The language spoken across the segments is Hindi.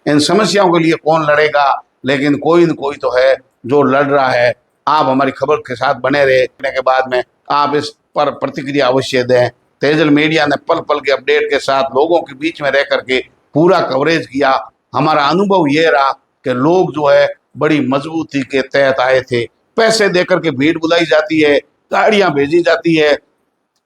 इन समस्याओं के लिए कौन लड़ेगा, लेकिन कोई न कोई तो है जो लड़ रहा है। आप हमारी खबर के साथ बने रहे के बाद में आप इस पर प्रतिक्रिया अवश्य दें। तेजल मीडिया ने पल पल के अपडेट के साथ लोगों के बीच में रह करके पूरा कवरेज किया। हमारा अनुभव ये रहा कि लोग जो है बड़ी मजबूती के तहत आए थे। पैसे देकर के भीड़ बुलाई जाती है, गाड़ियां भेजी जाती है,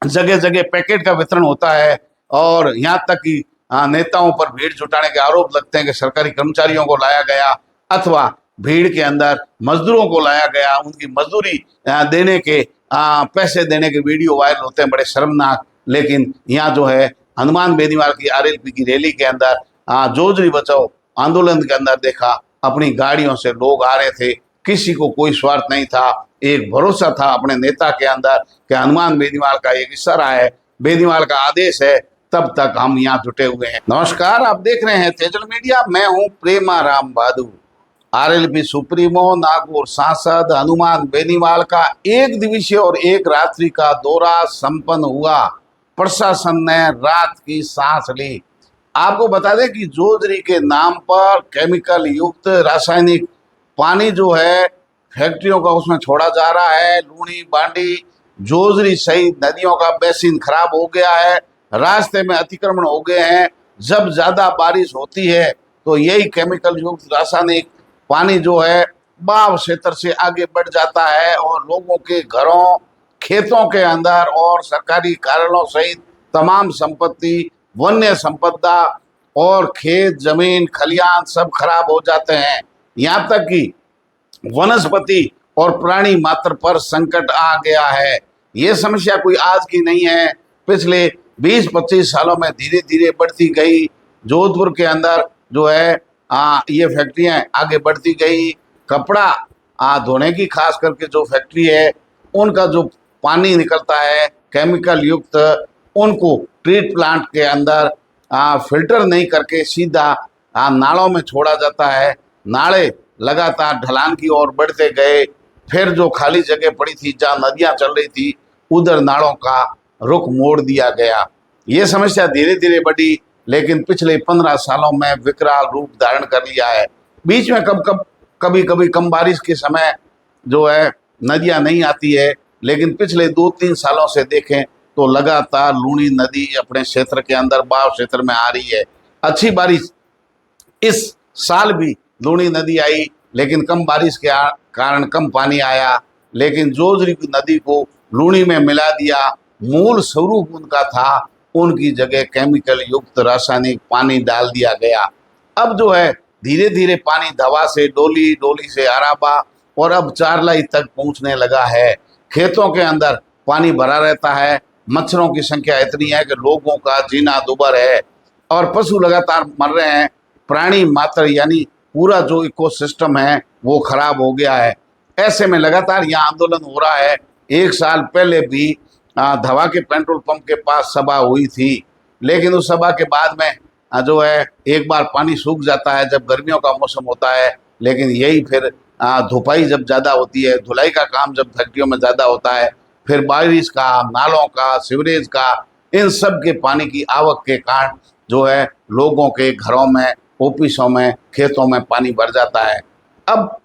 जगह जगह पैकेट का वितरण होता है, और यहाँ तक कि नेताओं पर भीड़ जुटाने के आरोप लगते हैं कि सरकारी कर्मचारियों को लाया गया अथवा भीड़ के अंदर मजदूरोों को लाया गया, उनकी मजदूरी देने के पैसे देने के वीडियो वायरल होते हैं, बड़े शर्मनाक। लेकिन यहाँ जो है हनुमान बेनीवाल की आरएलपी की रैली के अंदर जोजरी बचाओ आंदोलन के अंदर देखा अपनी गाड़ियों से लोग आ रहे थे, किसी को कोई स्वार्थ नहीं था, एक भरोसा था अपने नेता के अंदर कि हनुमान बेनीवाल का एक इशारा है, बेनीवाल का आदेश है, तब तक हम यहाँ जुटे हुए हैं। नमस्कार, आप देख रहे हैं तेजल मीडिया, मैं हूँ प्रेमा राम बादू। आरएलपी सुप्रीमो नागौर सांसद हनुमान बेनीवाल का एक दिवसीय और एक रात्रि का दौरा संपन्न हुआ। प्रशासन ने रात की सांस ली। आपको बता दें कि जोजरी के नाम पर केमिकल युक्त रासायनिक पानी जो है फैक्ट्रियों का उसमें छोड़ा जा रहा है। लूणी बांडी जोजरी सहित नदियों का बेसिन खराब हो गया है, रास्ते में अतिक्रमण हो गए हैं। जब ज़्यादा बारिश होती है तो यही केमिकल युक्त रासायनिक पानी जो है बाव क्षेत्र से आगे बढ़ जाता है और लोगों के घरों, खेतों के अंदर और सरकारी कार्यालयों सहित तमाम संपत्ति, वन्य संपदा और खेत, जमीन, खलियान सब खराब हो जाते हैं। यहाँ तक कि वनस्पति और प्राणी मात्र पर संकट आ गया है। ये समस्या कोई आज की नहीं है, पिछले 20-25 सालों में धीरे धीरे बढ़ती गई। जोधपुर के अंदर जो है ये फैक्ट्रियाँ आगे बढ़ती गई। कपड़ा धोने की खास करके जो फैक्ट्री है उनका जो पानी निकलता है केमिकल युक्त, उनको ट्रीट प्लांट के अंदर फिल्टर नहीं करके सीधा नालों में छोड़ा जाता है। नाले लगातार ढलान की ओर बढ़ते गए, फिर जो खाली जगह पड़ी थी जहाँ नदियाँ चल रही थी उधर नालों का रुख मोड़ दिया गया। ये समस्या धीरे धीरे बढ़ी, लेकिन पिछले 15 सालों में विकराल रूप धारण कर लिया है। बीच में कभी कभी कम बारिश के समय जो है नदियाँ नहीं आती है, लेकिन पिछले 2-3 सालों से देखें तो लगातार लूणी नदी अपने क्षेत्र के अंदर बाव क्षेत्र में आ रही है। अच्छी बारिश इस साल भी लूणी नदी आई, लेकिन कम बारिश के कारण कम पानी आया, लेकिन जोजरी की नदी को लूणी में मिला दिया। मूल स्वरूप उनका था, उनकी जगह केमिकल युक्त रासायनिक पानी डाल दिया गया। अब जो है धीरे धीरे पानी धवा से डोली, डोली से अराबा और अब चारलाई तक पहुंचने लगा है। खेतों के अंदर पानी भरा रहता है, मच्छरों की संख्या इतनी है कि लोगों का जीना दुभर है और पशु लगातार मर रहे हैं। प्राणी मात्र यानी पूरा जो इकोसिस्टम है वो खराब हो गया है। ऐसे में लगातार यहाँ आंदोलन हो रहा है। 1 साल पहले भी धवा के पेट्रोल पंप के पास सभा हुई थी, लेकिन उस सभा के बाद में जो है एक बार पानी सूख जाता है जब गर्मियों का मौसम होता है, लेकिन यही फिर धुपाई जब ज़्यादा होती है, धुलाई का काम जब फैक्ट्रियों में ज़्यादा होता है, फिर बारिश का, नालों का, सीवरेज का, इन सब के पानी की आवक के कारण जो है लोगों के घरों में, ऑफिसों में, खेतों में पानी भर जाता है। अब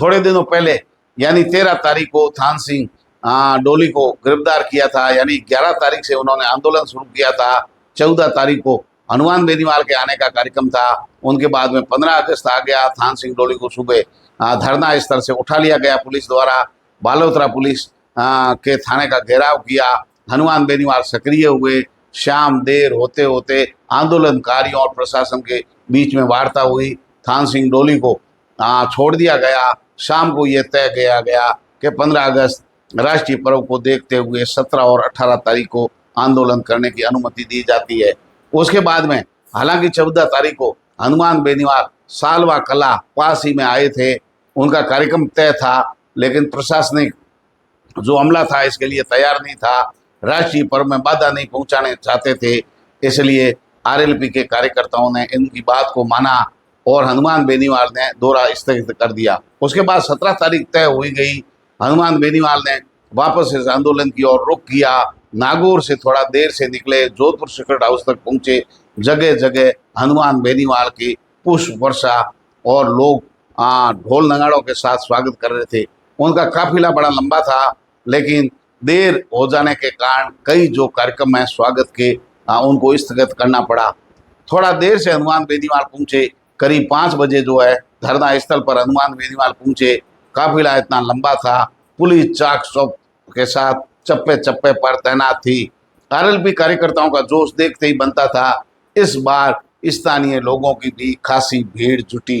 थोड़े दिनों पहले यानी 13 तारीख को थान सिंह डोली को गिरफ्तार किया था, यानी 11 तारीख से उन्होंने आंदोलन शुरू किया था। 14 तारीख को हनुमान बेनीवाल के आने का कार्यक्रम था। उनके बाद में 15 अगस्त आ गया। थान सिंह डोली को सुबह धरना स्थल से उठा लिया गया पुलिस द्वारा। बालोतरा पुलिस के थाने का घेराव किया। हनुमान बेनीवाल सक्रिय हुए। शाम देर होते होते आंदोलनकारियों और प्रशासन के बीच में वार्ता हुई। थान सिंह डोली को छोड़ दिया गया। शाम को ये तय किया गया कि 15 अगस्त राष्ट्रीय पर्व को देखते हुए 17 और 18 तारीख को आंदोलन करने की अनुमति दी जाती है। उसके बाद में हालांकि 14 तारीख को हनुमान बेनीवाल सालवा कला पास ही में आए थे, उनका कार्यक्रम तय था, लेकिन प्रशासनिक जो अमला था इसके लिए तैयार नहीं था। राष्ट्रीय पर्व में बाधा नहीं पहुंचाने चाहते थे, इसलिए आरएलपी के कार्यकर्ताओं ने इनकी बात को माना और हनुमान बेनीवाल ने दौरा स्थगित कर दिया। उसके बाद 17 तारीख तय हुई गई। हनुमान बेनीवाल ने वापस इस आंदोलन की ओर रुख किया। नागौर से थोड़ा देर से निकले, जोधपुर सेक्रेट हाउस तक पहुंचे। जगह जगह हनुमान बेनीवाल की पुष्प वर्षा और लोग ढोल नगाड़ों के साथ स्वागत कर रहे थे। उनका काफिला बड़ा लंबा था, लेकिन देर हो जाने के कारण कई जो कार्यक्रम हैं स्वागत के उनको स्थगित करना पड़ा। थोड़ा देर से हनुमान बेनीवाल पहुंचे, करीब 5 बजे जो है धरना स्थल पर हनुमान बेनीवाल पहुंचे। काफिला इतना लंबा था, पुलिस चाक चौक के साथ चप्पे चप्पे पर तैनात थी। आरएलपी कार्यकर्ताओं का जोश देखते ही बनता था। इस बार स्थानीय लोगों की भी खासी भीड़ जुटी।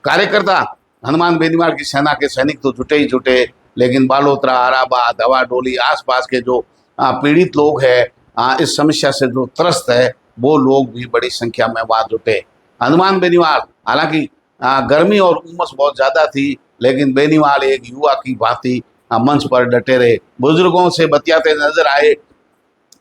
कार्यकर्ता हनुमान बेनीवाल की सेना के सैनिक तो जुटे ही जुटे, लेकिन बालोतरा, आराबा, दवा डोली आसपास के जो पीड़ित लोग हैं, इस समस्या से जो त्रस्त है, वो लोग भी बड़ी संख्या में वहां जुटे। हनुमान बेनीवाल हालांकि गर्मी और उमस बहुत ज़्यादा थी, लेकिन बेनीवाल एक युवा की भांति मंच पर डटे रहे, बुजुर्गों से बतियाते नजर आए।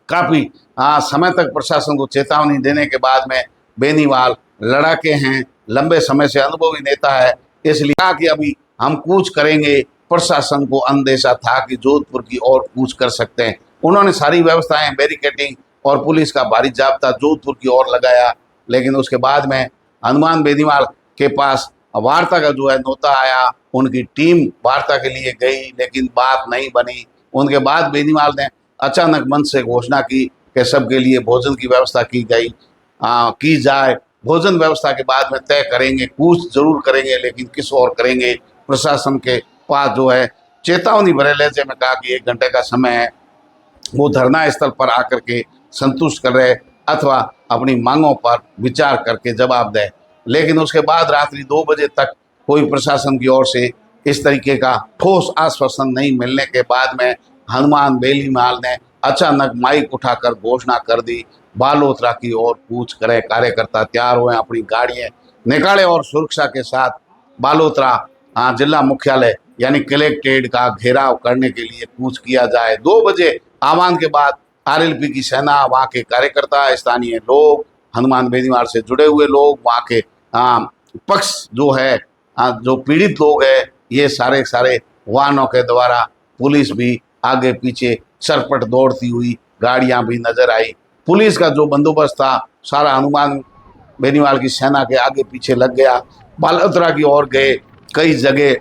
काफ़ी समय तक प्रशासन को चेतावनी देने के बाद में बेनीवाल लड़ाके हैं, लंबे समय से अनुभवी नेता है, इसलिए कहा कि अभी हम कूच करेंगे। प्रशासन को अंदेशा था कि जोधपुर की ओर कूच कर सकते हैं। उन्होंने सारी व्यवस्थाएं, बैरिकेडिंग और पुलिस का भारी जाब्ता जोधपुर की ओर लगाया, लेकिन उसके बाद में हनुमान बेनीवाल के पास वार्ता का जो है नोता आया। उनकी टीम वार्ता के लिए गई, लेकिन बात नहीं बनी। उनके बाद बेनीवाल ने अचानक मंच से घोषणा की कि सबके लिए भोजन की व्यवस्था की जाए। भोजन व्यवस्था के बाद में तय करेंगे, कूच जरूर करेंगे, लेकिन किस ओर करेंगे। प्रशासन के पास जो है चेतावनी भरे लहजे में कहा कि 1 घंटे का समय है, वो धरना स्थल पर आकर के संतुष्ट कर रहे अथवा अपनी मांगों पर विचार करके जवाब दें। लेकिन उसके बाद रात्रि 2 बजे तक कोई प्रशासन की ओर से इस तरीके का ठोस आश्वासन नहीं मिलने के बाद में हनुमान बेनीवाल ने अचानक माइक उठाकर घोषणा कर दी, बालोतरा की ओर कूच करें। कार्यकर्ता तैयार हुए, अपनी गाड़ियां निकाले और सुरक्षा के साथ बालोतरा जिला मुख्यालय यानी कलेक्ट्रेट का घेराव करने के लिए कूच किया जाए। 2 बजे आह्वान के बाद आरएलपी की सेना, वहाँ के कार्यकर्ता, स्थानीय लोग, हनुमान बेनीवाल से जुड़े हुए लोग, वहाँ के पक्ष जो है, जो पीड़ित लोग हैं, ये सारे वाहनों के द्वारा, पुलिस भी आगे पीछे सरपट दौड़ती हुई गाड़ियां भी नजर आई। पुलिस का जो बंदोबस्त था सारा हनुमान बेनीवाल की सेना के आगे पीछे लग गया। बालोतरा की ओर गए, कई जगह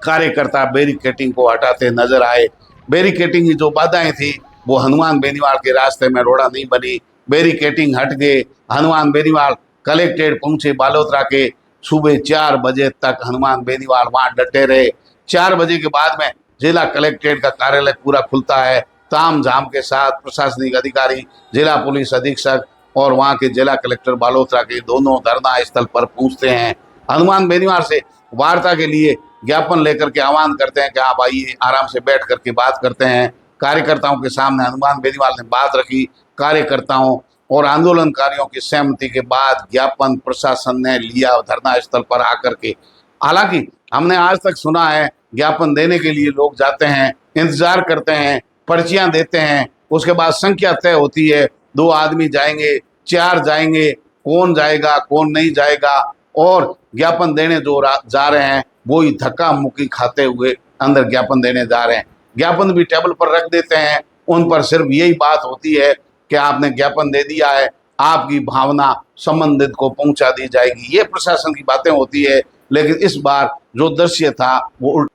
कार्यकर्ता बैरिकेडिंग को हटाते नजर आए। बैरिकेडिंग की जो बाधाएं थी वो हनुमान बेनीवाल के रास्ते में रोड़ा नहीं बनी। बैरिकेडिंग हट गए, हनुमान बेनीवाल कलेक्ट्रेट पहुंचे। बालोतरा के सुबह 4 बजे तक हनुमान बेनीवाल वहां डटे रहे। 4 बजे के बाद में जिला कलेक्ट्रेट का कार्यालय पूरा खुलता है। ताम झाम के साथ प्रशासनिक अधिकारी, जिला पुलिस अधीक्षक और वहाँ के जिला कलेक्टर बालोतरा के दोनों धरना स्थल पर पहुंचते हैं। हनुमान बेनीवाल से वार्ता के लिए ज्ञापन लेकर के आह्वान करते हैं कि आप आइए, आराम से बैठ करके बात करते हैं। कार्यकर्ताओं के सामने हनुमान बेनीवाल ने बात रखी। कार्यकर्ताओं और आंदोलनकारियों की सहमति के बाद ज्ञापन प्रशासन ने लिया धरना स्थल पर आकर के। हालांकि हमने आज तक सुना है ज्ञापन देने के लिए लोग जाते हैं, इंतजार करते हैं, पर्चियां देते हैं, उसके बाद संख्या तय होती है, 2 आदमी जाएंगे, 4 जाएंगे, कौन जाएगा कौन नहीं जाएगा, और ज्ञापन देने जो जा रहे हैं वो ही धक्का मुक्की खाते हुए अंदर ज्ञापन देने जा रहे हैं। ज्ञापन भी टेबल पर रख देते हैं, उन पर सिर्फ यही बात होती है कि आपने ज्ञापन दे दिया है, आपकी भावना संबंधित को पहुंचा दी जाएगी। ये प्रशासन की बातें होती है। लेकिन इस बार जो दृश्य था वो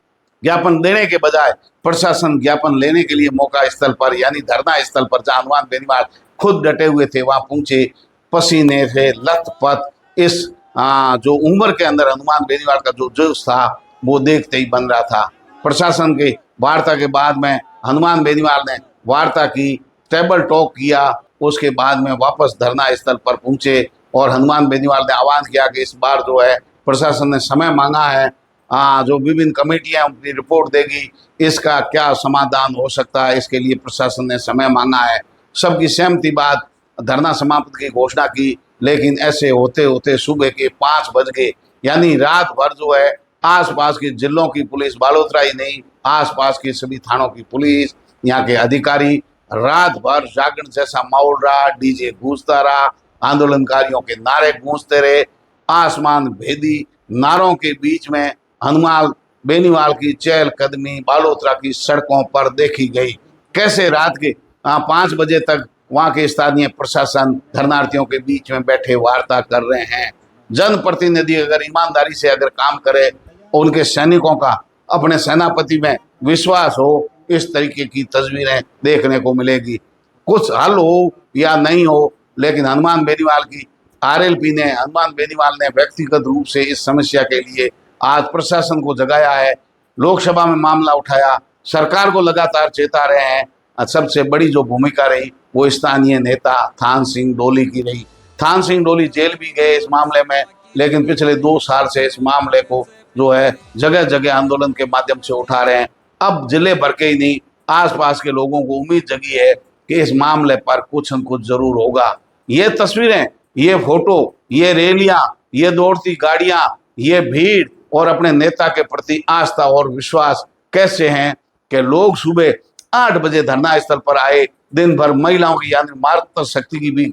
ज्ञापन देने के बजाय प्रशासन ज्ञापन लेने के लिए मौका स्थल पर यानी धरना स्थल पर जहां हनुमान बेनीवाल खुद डटे हुए थे वहां पहुंचे। पसीने से लथपथ इस जो उम्र के अंदर हनुमान बेनीवाल का जो जोश था वो देखते ही बन रहा था। प्रशासन के वार्ता के बाद में हनुमान बेनीवाल ने वार्ता की, टेबल टॉक किया, उसके बाद में वापस धरना स्थल पर पहुंचे और हनुमान बेनीवाल ने आह्वान किया कि इस बार जो है प्रशासन ने समय मांगा है, जो विभिन्न कमेटियां अपनी रिपोर्ट देगी, इसका क्या समाधान हो सकता है, इसके लिए प्रशासन ने समय मांगा है। सबकी सहमति बाद धरना समाप्त की घोषणा की। लेकिन ऐसे होते होते सुबह के 5 बज गए, यानी रात भर जो है आसपास के जिलों की पुलिस, बालोतरा ही नहीं आसपास के सभी थानों की पुलिस, यहाँ के अधिकारी रात भर जागरण जैसा माहौल रहा। डीजे गूंजता रहा, आंदोलनकारियों के नारे गूंजते रहे। आसमान भेदी नारों के बीच में हनुमान बेनीवाल की चहलकदमी बालोतरा की सड़कों पर देखी गई। कैसे रात के 5 बजे तक वहाँ के स्थानीय प्रशासन धरनार्थियों के बीच में बैठे वार्ता कर रहे हैं। जनप्रतिनिधि अगर ईमानदारी से अगर काम करे, उनके सैनिकों का अपने सेनापति में विश्वास हो, इस तरीके की तस्वीरें देखने को मिलेगी। कुछ हल हो या नहीं हो, लेकिन हनुमान बेनीवाल की आरएलपी ने, हनुमान बेनीवाल ने व्यक्तिगत रूप से इस समस्या के लिए आज प्रशासन को जगाया है, लोकसभा में मामला उठाया, सरकार को लगातार चेता रहे हैं। सबसे बड़ी जो भूमिका रही वो स्थानीय नेता थान सिंह डोली की रही। थान सिंह डोली जेल भी गए इस मामले में, लेकिन पिछले 2 साल से इस मामले को जो है जगह जगह आंदोलन के माध्यम से उठा रहे हैं। अब जिले भर के ही नहीं, आसपास के लोगों को उम्मीद जगी है कि इस मामले पर कुछ न कुछ जरूर होगा। ये तस्वीरें, ये फोटो, ये रैलियां, ये दौड़ती गाड़ियां, ये भीड़ और अपने नेता के प्रति आस्था और विश्वास कैसे हैं कि लोग सुबह 8 बजे धरना स्थल पर आए। दिन भर महिलाओं की यानी मातृ शक्ति की भी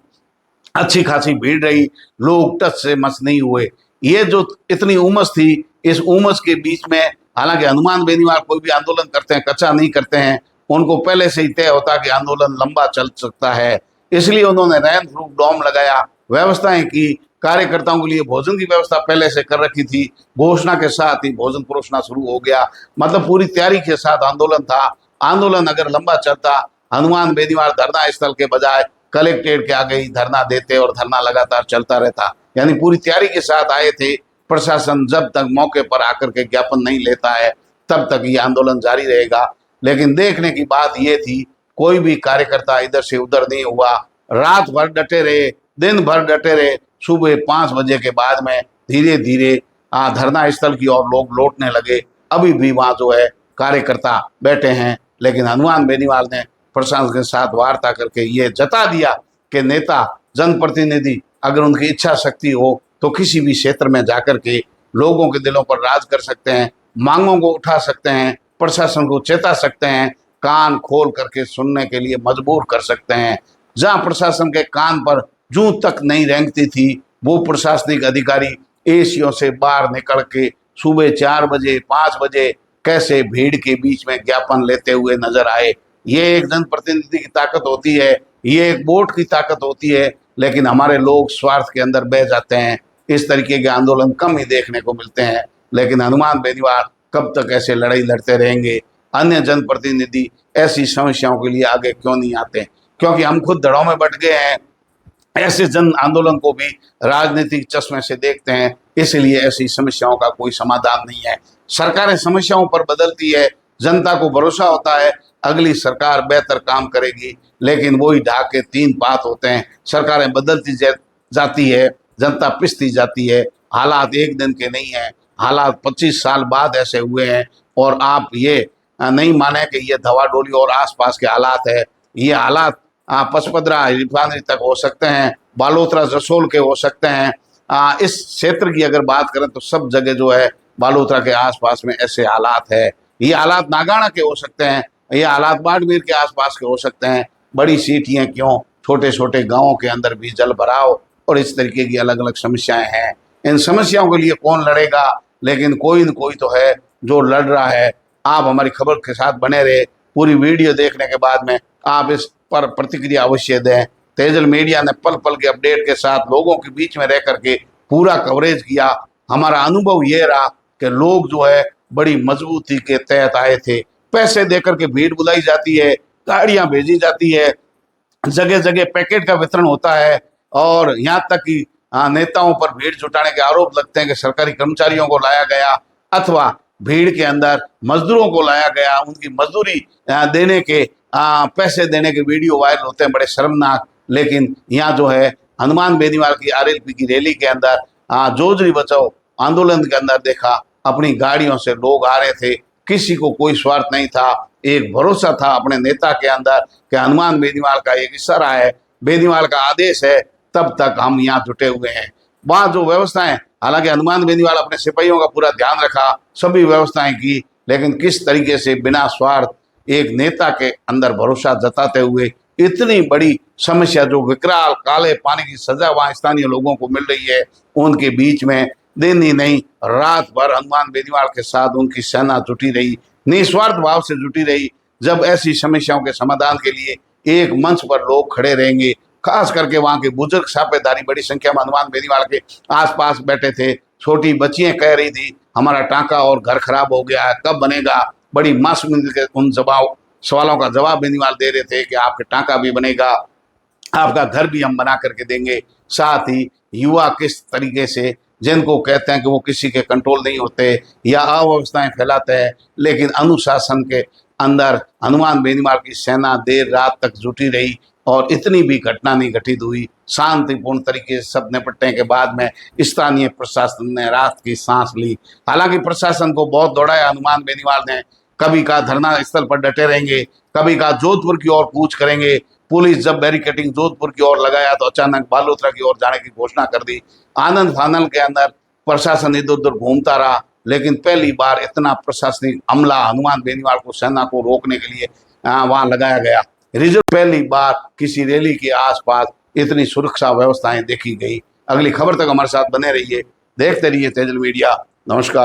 अच्छी खासी भीड़ रही, लोग टच से मस नहीं हुए। ये जो इतनी उमस थी, इस उमस के बीच में हालांकि हनुमान बेनीवाल कोई भी आंदोलन करते हैं, कच्चा नहीं करते हैं, उनको पहले से ही तय होता कि आंदोलन लंबा चल सकता है, इसलिए उन्होंने रैन प्रूफ डोम लगाया, व्यवस्थाएं की, कार्यकर्ताओं के लिए भोजन की व्यवस्था पहले से कर रखी थी, घोषणा के साथ ही भोजन परोसना शुरू हो गया। मतलब पूरी तैयारी के साथ आंदोलन था। आंदोलन अगर लंबा चलता, हनुमान बेनीवाल धरना स्थल के बजाय कलेक्ट्रेट के आगे ही धरना देते और धरना लगातार चलता रहता, यानी पूरी तैयारी के साथ आए थे। प्रशासन जब तक मौके पर आकर के ज्ञापन नहीं लेता है तब तक ये आंदोलन जारी रहेगा। लेकिन देखने की बात ये थी, कोई भी कार्यकर्ता इधर से उधर नहीं हुआ, रात भर डटे रहे, दिन भर डटे रहे। सुबह 5 बजे के बाद में धीरे धीरे धरना स्थल की ओर लोग लौटने लगे। अभी भी वहाँ जो है कार्यकर्ता बैठे हैं, लेकिन हनुमान बेनीवाल ने प्रशासन के साथ वार्ता करके ये जता दिया कि नेता, जनप्रतिनिधि अगर उनकी इच्छा शक्ति हो तो किसी भी क्षेत्र में जाकर के लोगों के दिलों पर राज कर सकते हैं, मांगों को उठा सकते हैं, प्रशासन को चेता सकते हैं, कान खोल करके सुनने के लिए मजबूर कर सकते हैं। जहां प्रशासन के कान पर जूं तक नहीं रेंगती थी, वो प्रशासनिक अधिकारी एसियों से बाहर निकल के सुबह 4 बजे 5 बजे कैसे भीड़ के बीच में ज्ञापन लेते हुए नजर आए। ये एक जनप्रतिनिधि की ताकत होती है, ये एक वोट की ताकत होती है, लेकिन हमारे लोग स्वार्थ के अंदर बह जाते हैं। इस तरीके के आंदोलन कम ही देखने को मिलते हैं। लेकिन हनुमान बेनीवाल कब तक ऐसे लड़ाई लड़ते रहेंगे? अन्य जनप्रतिनिधि ऐसी समस्याओं के लिए आगे क्यों नहीं आते? क्योंकि हम खुद दड़ों में बट गए हैं, ऐसे जन आंदोलन को भी राजनीतिक चश्मे से देखते हैं, इसलिए ऐसी समस्याओं का कोई समाधान नहीं है। सरकारें समस्याओं पर बदलती है, जनता को भरोसा होता है अगली सरकार बेहतर काम करेगी, लेकिन वही ढाक के 3 बात होते हैं। सरकारें बदलती जाती है, जनता पिसती जाती है। हालात एक दिन के नहीं है, हालात 25 साल बाद ऐसे हुए हैं। और आप ये नहीं माने कि ये धवाडोली और आसपास के हालात है, ये हालात पचपदरा रिफाइनरी तक हो सकते हैं, बालोतरा जसोल के हो सकते हैं। इस क्षेत्र की अगर बात करें तो सब जगह जो है बालोतरा के आसपास में ऐसे हालात है। ये हालात नागाना के हो सकते हैं, ये हालात बाड़मेर के आसपास के हो सकते हैं। बड़ी सीटियाँ क्यों, छोटे छोटे गाँवों के अंदर भी जल भराव और इस तरीके की अलग अलग समस्याएं हैं। इन समस्याओं के लिए कौन लड़ेगा? लेकिन कोई न कोई तो है जो लड़ रहा है। आप हमारी खबर के साथ बने रहे, पूरी वीडियो देखने के बाद में आप इस पर प्रतिक्रिया अवश्य दें। तेजल मीडिया ने पल पल के अपडेट के साथ लोगों के बीच में रह करके पूरा कवरेज किया। हमारा अनुभव ये रहा कि लोग जो है बड़ी मजबूती के तहत आए थे। पैसे देकर के भीड़ बुलाई जाती है, गाड़ियां भेजी जाती है, जगह जगह पैकेट का वितरण होता है, और यहाँ तक कि नेताओं पर भीड़ जुटाने के आरोप लगते हैं कि सरकारी कर्मचारियों को लाया गया अथवा भीड़ के अंदर मजदूरों को लाया गया, उनकी मजदूरी देने के पैसे देने के वीडियो वायरल होते हैं, बड़े शर्मनाक। लेकिन यहाँ जो है हनुमान बेनीवाल की आरएलपी की रैली के अंदर जोजरी बचाओ आंदोलन के अंदर देखा, अपनी गाड़ियों से लोग आ रहे थे, किसी को कोई स्वार्थ नहीं था। एक भरोसा था अपने नेता के अंदर कि हनुमान बेनीवाल का एक इशारा है, बेनीवाल का आदेश है, तब तक हम यहाँ जुटे हुए हैं। वहाँ जो व्यवस्थाएं, हालांकि हनुमान बेनीवाल अपने सिपाहियों का पूरा ध्यान रखा, सभी व्यवस्थाएं की, लेकिन किस तरीके से बिना स्वार्थ एक नेता के अंदर भरोसा जताते हुए इतनी बड़ी समस्या जो विकराल काले पानी की सजा वहाँ स्थानीय लोगों को मिल रही है, उनके बीच में दिन ही नहीं रात भर हनुमान बेनीवाल के साथ उनकी सेना जुटी रही, निस्वार्थ भाव से जुटी रही। जब ऐसी समस्याओं के समाधान के लिए एक मंच पर लोग खड़े रहेंगे, खास करके वहां के बुजुर्ग छापेदारी बड़ी संख्या में हनुमान बेनीवाल के आसपास बैठे थे। छोटी बच्चियां कह रही थी हमारा टांका और घर खराब हो गया है, कब बनेगा। बड़ी मासूमियत के उन सवालों का जवाब बेनीवाल दे रहे थे कि आपके टांका भी बनेगा, आपका घर भी हम बना करके देंगे। साथ ही युवा किस तरीके से, जिनको कहते हैं कि वो किसी के कंट्रोल नहीं होते या अव्यवस्थाएं फैलाते हैं, लेकिन अनुशासन के अंदर हनुमान बेनीवाल की सेना देर रात तक जुटी रही और इतनी भी घटना नहीं घटित हुई। शांतिपूर्ण तरीके से सब निपटने के बाद में स्थानीय प्रशासन ने रात की सांस ली। हालांकि प्रशासन को बहुत दौड़ाया हनुमान बेनीवाल ने, कभी कहा धरना स्थल पर डटे रहेंगे, कभी कहा जोधपुर की ओर कूच करेंगे। पुलिस जब बैरिकेडिंग जोधपुर की ओर लगाया तो अचानक बालोतरा की ओर जाने की घोषणा कर दी। आनंद फानल के अंदर प्रशासन इधर उधर घूमता रहा, लेकिन पहली बार इतना प्रशासनिक अमला हनुमान बेनीवाल को, सेना को रोकने के लिए वहां लगाया गया। रिजर्व पहली बार किसी रैली के आसपास इतनी सुरक्षा व्यवस्थाएं देखी गई। अगली खबर तक हमारे साथ बने रहिए, देखते रहिए तेजल मीडिया। नमस्कार।